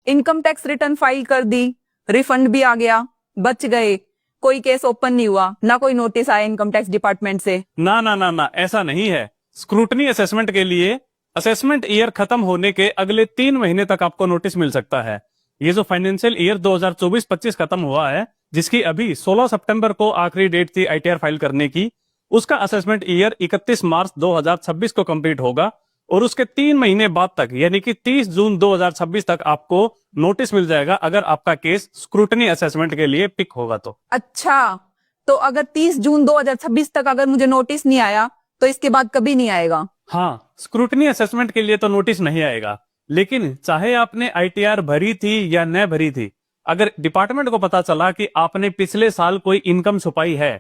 Income tax return file कर दी, refund भी आ गया, बच गए, कोई केस ओपन नहीं हुआ, ना कोई नोटिस आया इनकम टैक्स डिपार्टमेंट से? ना ना ना ना, ऐसा नहीं है। स्क्रूटनी असेसमेंट के लिए असेसमेंट ईयर खत्म होने के अगले 3 महीने तक आपको नोटिस मिल सकता है। ये जो फाइनेंशियल ईयर 2024-25 खत्म हुआ है, जिसकी अभी 16 सितंबर को आखिरी डेट थी आईटीआर फाइल करने की, उसका असेसमेंट ईयर 31 मार्च 2026 को कंप्लीट होगा। और उसके 3 महीने बाद तक यानी कि 30 जून 2026 तक आपको नोटिस मिल जाएगा, अगर आपका केस स्क्रूटनी असेसमेंट के लिए पिक होगा तो। अच्छा, तो अगर 30 जून 2026 तक अगर मुझे नोटिस नहीं आया तो इसके बाद कभी नहीं आएगा? हाँ, स्क्रूटनी असेसमेंट के लिए तो नोटिस नहीं आएगा, लेकिन चाहे आपने आईटीआर भरी थी या न भरी थी, अगर डिपार्टमेंट को पता चला कि आपने पिछले साल कोई इनकम छुपाई है,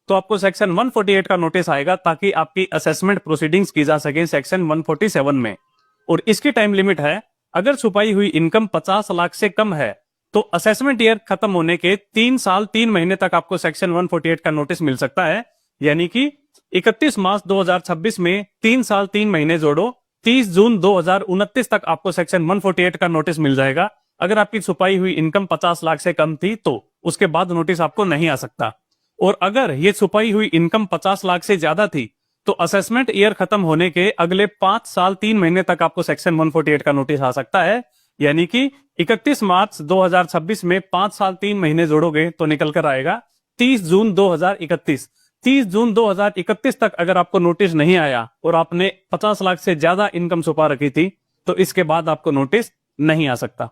तो आपको सेक्शन 148 का नोटिस आएगा, ताकि आपकी असेसमेंट प्रोसीडिंग्स की जा सके सेक्शन 147 में। और इसकी टाइम लिमिट है, अगर छुपाई हुई इनकम 50 लाख से कम है तो असेसमेंट ईयर खत्म होने के 3 साल 3 महीने तक आपको सेक्शन 148 का नोटिस मिल सकता है। यानी कि 31 मार्च 2026 में 3 साल 3 महीने जोड़ो, 30 जून 2029 तक आपको सेक्शन 148 का नोटिस मिल जाएगा। अगर आपकी छुपाई हुई इनकम 50 लाख से कम थी तो उसके बाद नोटिस आपको नहीं आ सकता। और अगर ये छुपाई हुई इनकम 50 लाख से ज्यादा थी तो असेसमेंट ईयर खत्म होने के अगले 5 साल 3 महीने तक आपको सेक्शन 148 का नोटिस आ सकता है। यानी कि 31 मार्च 2026 में 5 साल 3 महीने जोड़ोगे तो निकल कर आएगा 30 जून 2031। 30 जून 2031 तक अगर आपको नोटिस नहीं आया और आपने 50 लाख से ज्यादा इनकम छुपा रखी थी तो इसके बाद आपको नोटिस नहीं आ सकता।